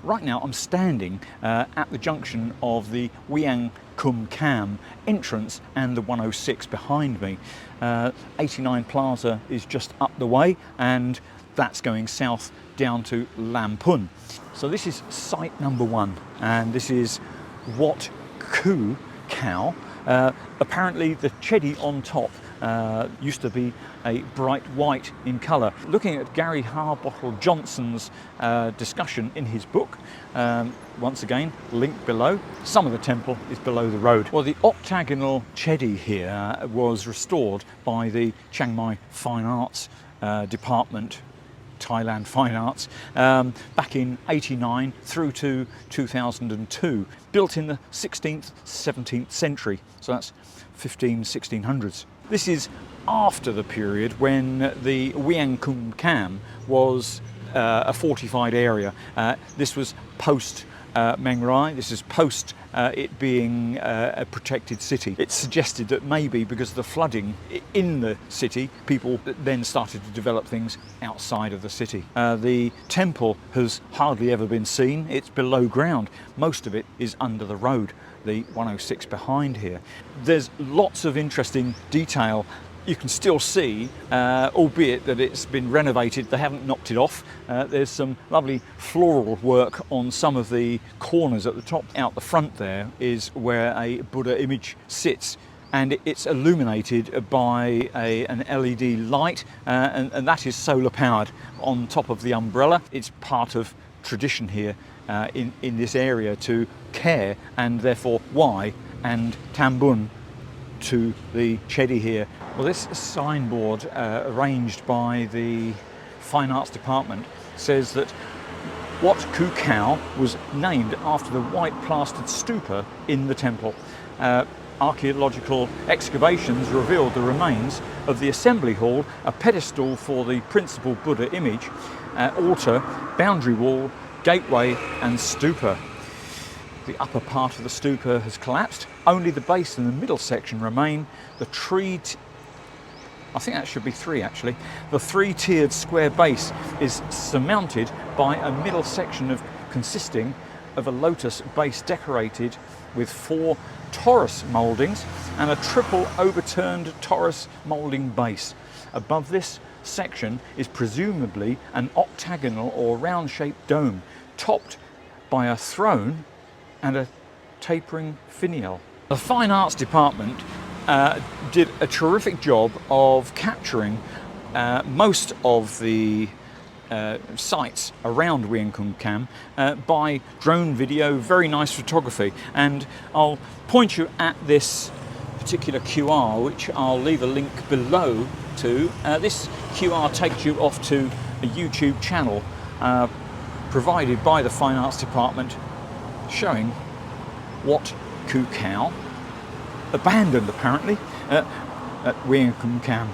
Right now I'm standing at the junction of the Wiang Kum Kam entrance and the 106 behind me. 89 Plaza is just up the way, and that's going south down to Lamphun. So this is site number 1, and this is Wat Ku Kao. Apparently the Chedi on top used to be a bright white in colour. Looking at Garry Harbottle-Johnson's discussion in his book, once again, link below, some of the temple is below the road. Well, the octagonal Chedi here was restored by the Chiang Mai Fine Arts department, Thailand Fine Arts, back in '89 through to 2002, built in the 16th, 17th century, so that's 1600s. This is after the period when the Wiang Kum Kam was a fortified area. This was post Meng Rai, this is post it being a protected city. It's suggested that maybe because of the flooding in the city, people then started to develop things outside of the city. The temple has hardly ever been seen. It's below ground. Most of it is under the road, the 106 behind here. There's lots of interesting detail you can still see, albeit that it's been renovated, they haven't knocked it off. There's some lovely floral work on some of the corners at the top. Out the front there is where a Buddha image sits, and it's illuminated by an LED light, and that is solar powered on top of the umbrella. It's part of tradition here in this area to care, and therefore why and tambun to the Chedi here. Well, this signboard arranged by the Fine Arts department says that Wat Ku Kao was named after the white plastered stupa in the temple. Archaeological excavations revealed the remains of the assembly hall, a pedestal for the principal Buddha image, altar, boundary wall, gateway and stupa. The upper part of the stupa has collapsed. Only the base and the middle section remain. The I think that should be 3 actually. The 3-tiered square base is surmounted by a middle section consisting of a lotus base decorated with 4 torus mouldings and a triple overturned torus moulding base. Above this section is presumably an octagonal or round-shaped dome topped by a throne and a tapering finial. The Fine Arts department did a terrific job of capturing most of the sites around Wiang Kum Kam by drone video, very nice photography, and I'll point you at this particular QR, which I'll leave a link below to. This QR takes you off to a YouTube channel provided by the Fine Arts department, showing Wat Ku Kao, abandoned apparently, at Wiang Kum Kam.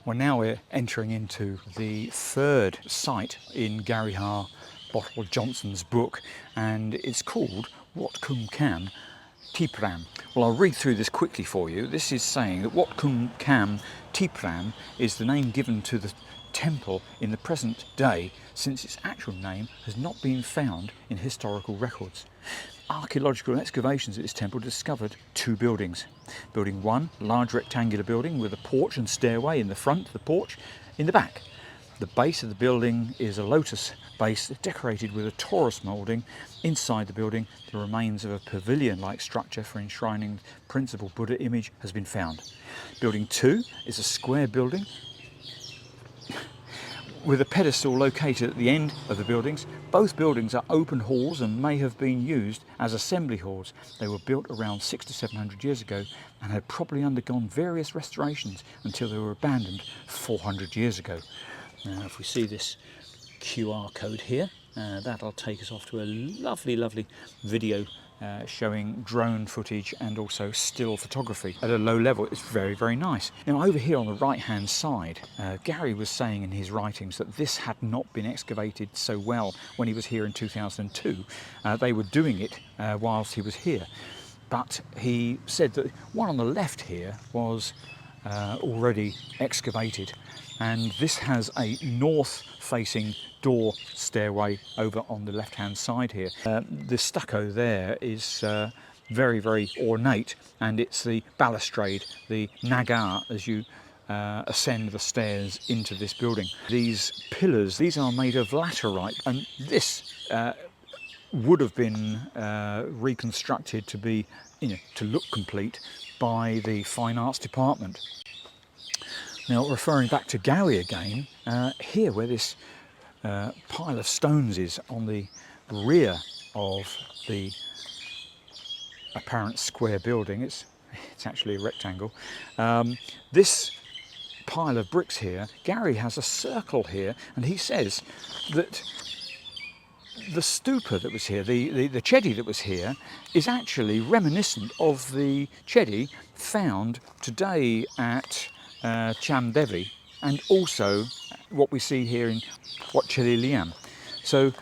Well, now we're entering into the 3rd site in Garry Harbottle-Johnson's book, and it's called Wat Kum Kam Tipram. Well, I'll read through this quickly for you. This is saying that Wat Kum Kam Tipram is the name given to the temple in the present day, since its actual name has not been found in historical records. Archaeological excavations at this temple discovered 2 buildings. Building 1, large rectangular building with a porch and stairway in the front, the porch in the back. The base of the building is a lotus base decorated with a torus moulding. Inside the building, the remains of a pavilion-like structure for enshrining the principal Buddha image has been found. Building 2 is a square building with a pedestal located at the end of the buildings. Both buildings are open halls and may have been used as assembly halls. They were built around 600 to 700 years ago and had probably undergone various restorations until they were abandoned 400 years ago. Now, if we see this QR code here, that'll take us off to a lovely video showing drone footage and also still photography at a low level. It's very nice. Now, over here on the right hand side, Garry was saying in his writings that this had not been excavated so well when he was here in 2002. They were doing it whilst he was here, but he said that one on the left here was already excavated, and this has a north facing door stairway over on the left-hand side here. The stucco there is very, very ornate, and it's the balustrade, the nagar, as you ascend the stairs into this building. These pillars, these are made of laterite, and this would have been reconstructed to be, to look complete by the Fine Arts department. Now, referring back to Garry again, here where this pile of stones is on the rear of the apparent square building, it's actually a rectangle. This pile of bricks here, Garry has a circle here, and he says that the stupa that was here, the Chedi that was here, is actually reminiscent of the Chedi found today at Chiang and also what we see here in Wat Chedi. So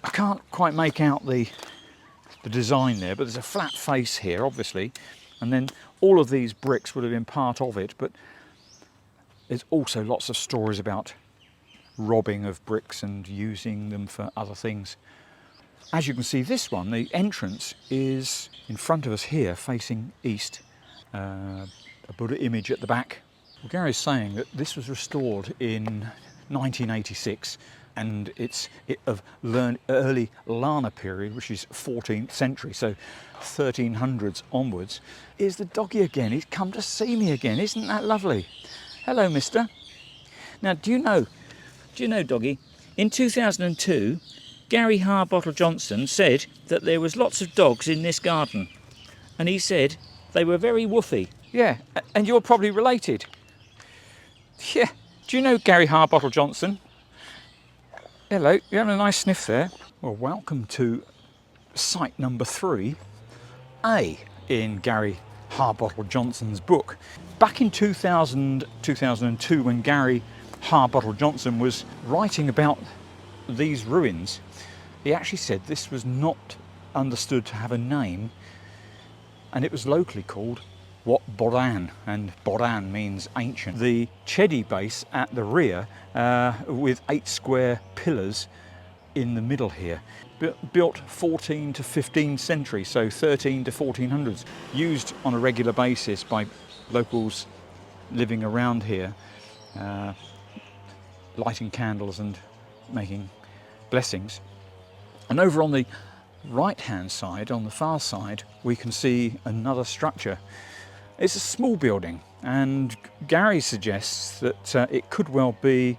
I can't quite make out the design there, but there's a flat face here, obviously, and then all of these bricks would have been part of it, but there's also lots of stories about robbing of bricks and using them for other things. As you can see, this one, the entrance is in front of us here, facing east, a Buddha image at the back. Well, Garry's saying that this was restored in 1986, and it's of early Lanna period, which is 14th century, so 1300s onwards. Here's the doggy again. He's come to see me again. Isn't that lovely? Hello, mister. Now, do you know, doggy, in 2002, Garry Harbottle-Johnson said that there was lots of dogs in this garden, and he said they were very woofy. Yeah, and you're probably related. Yeah, do you know Garry Harbottle-Johnson? Hello, you're having a nice sniff there. Well, welcome to site number 3A in Garry Harbottle-Johnson's book. Back in 2002, when Garry Harbottle-Johnson was writing about these ruins, he actually said this was not understood to have a name, and it was locally called Wat Boran, and Boran means ancient. The Chedi base at the rear, with 8 square pillars in the middle here, built 14 to 15th century, so 13 to 1400s, used on a regular basis by locals living around here, lighting candles and making blessings. And over on the right hand side, on the far side, we can see another structure. It's a small building, and Garry suggests that it could well be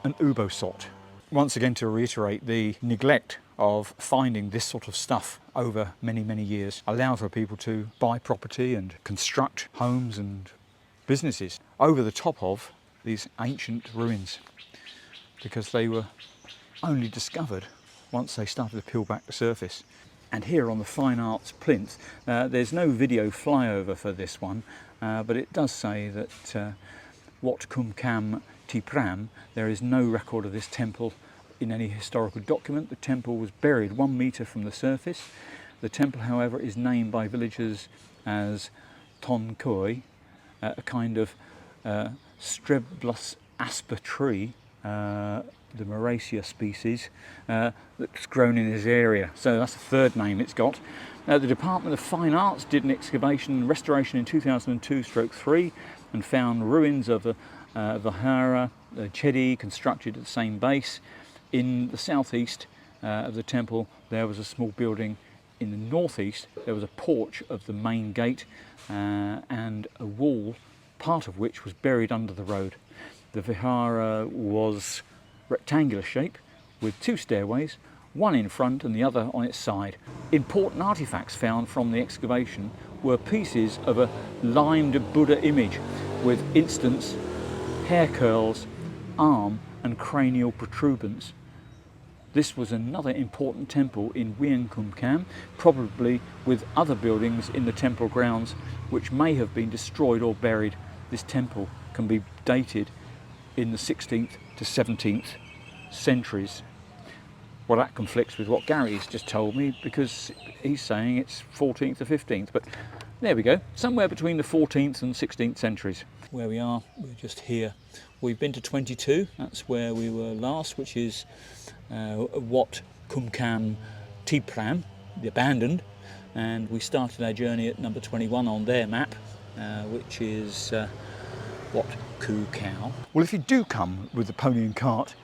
an ubosot. Once again, to reiterate, the neglect of finding this sort of stuff over many, many years allowed for people to buy property and construct homes and businesses over the top of these ancient ruins, because they were only discovered once they started to peel back the surface. And here on the Fine Arts plinth, there's no video flyover for this one, but it does say that Wat Kum Kam Tipram, there is no record of this temple in any historical document. The temple was buried 1 metre from the surface. The temple, however, is named by villagers as Ton Koi, a kind of Streblus asper tree, the Moracia species, that's grown in this area. So that's the third name it's got. The Department of Fine Arts did an excavation and restoration in 2002/3 and found ruins of the Vihara, the Chedi, constructed at the same base. In the southeast of the temple, there was a small building. In the northeast, there was a porch of the main gate and a wall, part of which was buried under the road. The Vihara was rectangular shape with 2 stairways, one in front and the other on its side. Important artifacts found from the excavation were pieces of a limed Buddha image with instance, hair curls, arm and cranial protuberance. This was another important temple in Wiang Kum Kam, probably with other buildings in the temple grounds which may have been destroyed or buried. This temple can be dated in the 16th to 17th centuries. Well, that conflicts with what Garry's just told me, because he's saying it's 14th to 15th, but there we go, somewhere between the 14th and 16th centuries. Where we are, we're just here we've been to 22, that's where we were last, which is Wat Kumkam Tipram, the abandoned, and we started our journey at number 21 on their map, which is Wat Ku Kao. Well, if you do come with the pony and cart,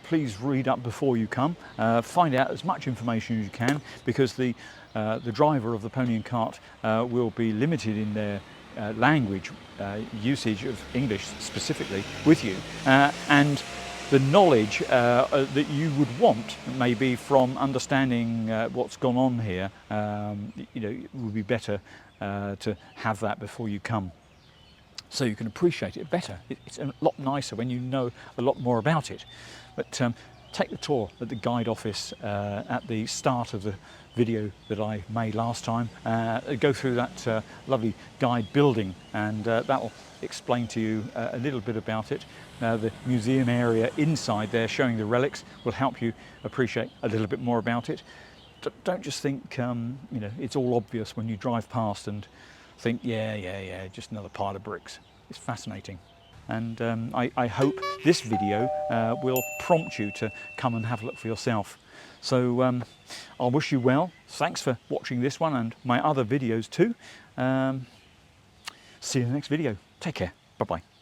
please read up before you come. Find out as much information as you can, because the driver of the pony and cart will be limited in their language usage of English specifically with you, and the knowledge that you would want maybe from understanding what's gone on here. It would be better to have that before you come, so you can appreciate it better. It's a lot nicer when you know a lot more about it. But take the tour at the guide office at the start of the video that I made last time. Go through that lovely guide building, and that will explain to you a little bit about it. The museum area inside there showing the relics will help you appreciate a little bit more about it. Don't just think it's all obvious when you drive past and think, yeah, just another pile of bricks. It's fascinating. And I hope this video will prompt you to come and have a look for yourself. So I'll wish you well. Thanks for watching this one and my other videos too. See you in the next video. Take care. Bye-bye.